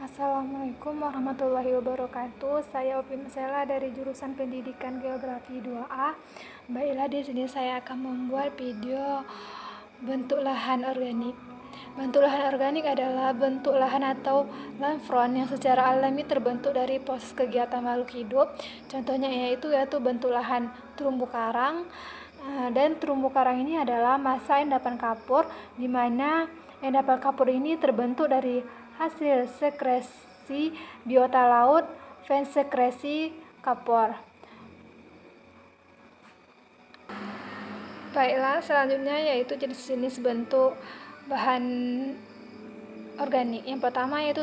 Assalamualaikum warahmatullahi wabarakatuh. Saya Opi Mesela dari jurusan Pendidikan Geografi 2A. Baiklah, di sini saya akan membuat video bentuk lahan organik. Bentuk lahan organik adalah bentuk lahan atau landform yang secara alami terbentuk dari proses kegiatan makhluk hidup. Contohnya yaitu bentuk lahan terumbu karang. Dan terumbu karang ini adalah massa endapan kapur, di mana endapan kapur ini terbentuk dari hasil sekresi biota laut, vensekresi kapur. Baiklah, selanjutnya yaitu jenis-jenis bentuk bahan organik. Yang pertama yaitu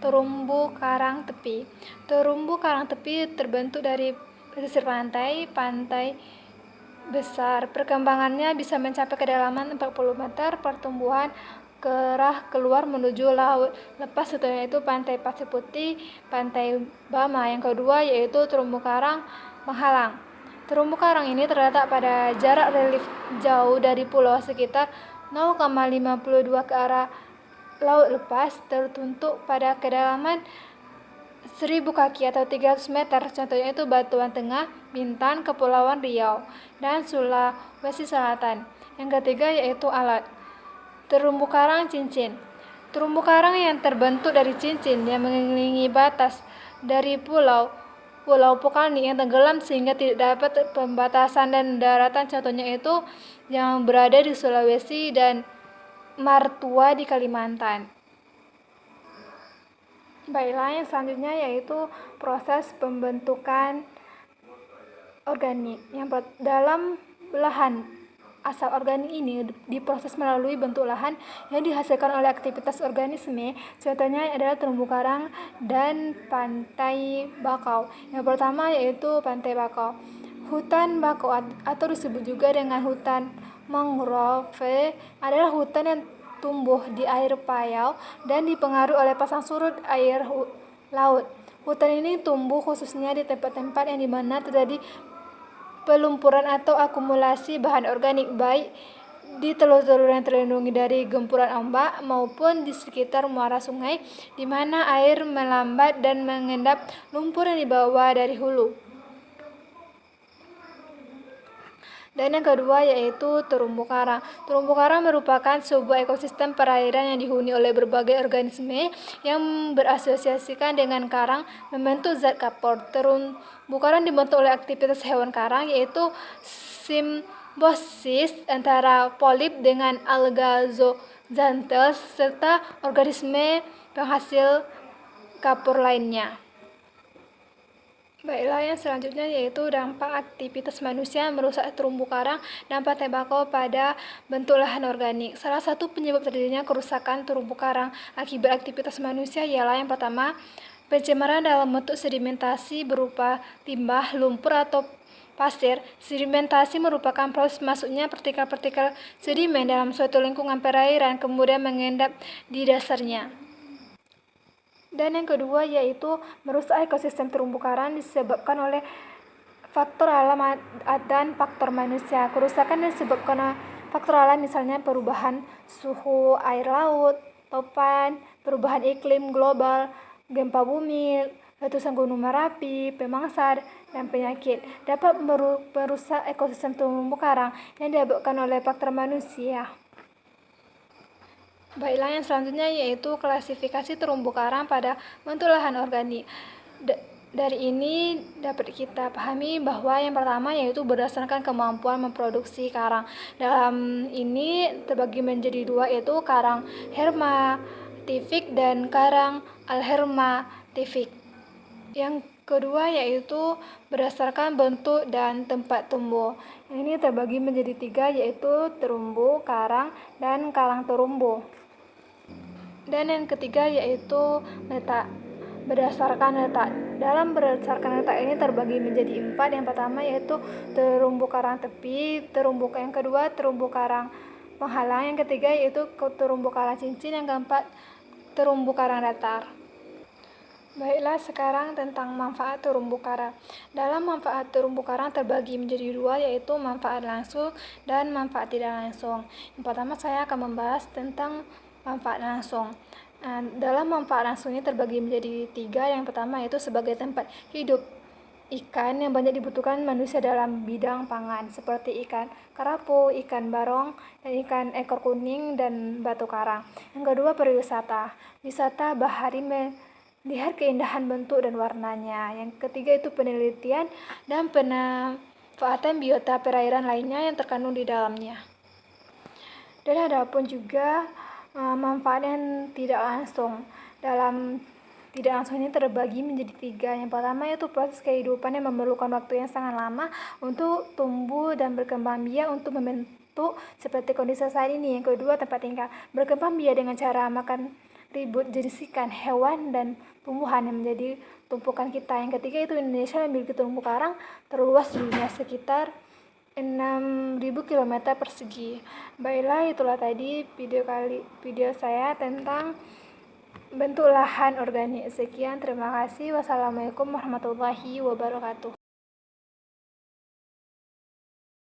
terumbu karang tepi. Terumbu karang tepi terbentuk dari pesisir pantai besar. Perkembangannya bisa mencapai kedalaman 40 meter. Pertumbuhan kerah keluar menuju laut lepas, setelah itu pantai Pasir Putih, pantai Bama. Yang kedua yaitu terumbu karang menghalang. Terumbu karang ini terletak pada jarak relief jauh dari pulau sekitar 0,52 ke arah laut lepas, tertutup pada kedalaman 1000 kaki atau 300 meter. Contohnya itu Batuan Tengah, Bintan, Kepulauan Riau, dan Sulawesi Selatan. Yang ketiga yaitu alat. Terumbu karang cincin. Terumbu karang yang terbentuk dari cincin yang mengelilingi batas dari pulau vulkanik yang tenggelam sehingga tidak dapat pembatasan dan daratan. Contohnya itu yang berada di Sulawesi dan Martua di Kalimantan. Baiklah, yang selanjutnya yaitu proses pembentukan organik. Dalam lahan asal organik ini diproses melalui bentuk lahan yang dihasilkan oleh aktivitas organisme. Contohnya adalah terumbu karang dan pantai bakau. Yang pertama yaitu pantai bakau. Hutan bakau atau disebut juga dengan hutan mangrove adalah hutan yang tumbuh di air payau dan dipengaruhi oleh pasang surut air laut. Hutan ini tumbuh khususnya di tempat-tempat yang dimana terjadi pelumpuran atau akumulasi bahan organik, baik di telur-telur yang terlindungi dari gempuran ombak maupun di sekitar muara sungai, di mana air melambat dan mengendap lumpur yang dibawa dari hulu. Dan yang kedua yaitu terumbu karang. Terumbu karang merupakan sebuah ekosistem perairan yang dihuni oleh berbagai organisme yang berasosiasikan dengan karang membentuk zat kapur. Terumbu karang dibentuk oleh aktivitas hewan karang, yaitu simbiosis antara polip dengan alga zooxanthellae serta organisme penghasil kapur lainnya. Baiklah, yang selanjutnya yaitu dampak aktivitas manusia merusak terumbu karang dan pantai bakau pada bentuk lahan organik. Salah satu penyebab terjadinya kerusakan terumbu karang akibat aktivitas manusia ialah yang pertama, pencemaran dalam bentuk sedimentasi berupa limbah, lumpur, atau pasir. Sedimentasi merupakan proses masuknya partikel-partikel sedimen dalam suatu lingkungan perairan kemudian mengendap di dasarnya. Dan yang kedua yaitu merusak ekosistem terumbu karang disebabkan oleh faktor alam dan faktor manusia. Kerusakan disebabkan oleh faktor alam, misalnya perubahan suhu air laut, topan, perubahan iklim global, gempa bumi, letusan gunung Merapi, pemangsa, dan penyakit dapat merusak ekosistem terumbu karang yang disebabkan oleh faktor manusia. Baiklah, yang selanjutnya yaitu klasifikasi terumbu karang pada bentuk lahan organik. Dari ini dapat kita pahami bahwa yang pertama yaitu berdasarkan kemampuan memproduksi karang. Dalam ini terbagi menjadi dua, yaitu karang hermatifik dan karang alhermatifik. Yang kedua yaitu berdasarkan bentuk dan tempat tumbuh. Ini terbagi menjadi tiga, yaitu terumbu karang dan karang terumbu. Dan yang ketiga yaitu letak. Berdasarkan letak. Dalam berdasarkan letak ini terbagi menjadi 4. Yang pertama yaitu terumbu karang tepi, yang kedua terumbu karang menghalang, yang ketiga yaitu terumbu karang cincin, yang keempat terumbu karang datar. Baiklah, sekarang tentang manfaat terumbu karang. Dalam manfaat terumbu karang terbagi menjadi dua, yaitu manfaat langsung dan manfaat tidak langsung. Yang pertama saya akan membahas tentang manfaat langsung. Dalam manfaat langsung ini terbagi menjadi 3. Yang pertama yaitu sebagai tempat hidup ikan yang banyak dibutuhkan manusia dalam bidang pangan, seperti ikan karapu, ikan barong, dan ikan ekor kuning dan batu karang. Yang kedua, pariwisata. Wisata bahari melihat keindahan bentuk dan warnanya. Yang ketiga itu penelitian dan pemanfaatan biota perairan lainnya yang terkandung di dalamnya. Dan ada pun juga manfaat yang tidak langsung. Dalam tidak langsung ini terbagi menjadi 3. Yang pertama yaitu proses kehidupan yang memerlukan waktu yang sangat lama untuk tumbuh dan berkembang biak untuk membentuk seperti kondisi saat ini. Yang kedua, tempat tinggal. Berkembang biak dengan cara makan ribut jenis ikan, hewan, dan tumbuhan yang menjadi tumpukan kita. Yang ketiga itu Indonesia memiliki terumbu karang terluas di dunia, sekitar 6.000 km persegi. Baiklah, itulah tadi video saya tentang bentuk lahan organik. Sekian, terima kasih. Wassalamualaikum warahmatullahi wabarakatuh.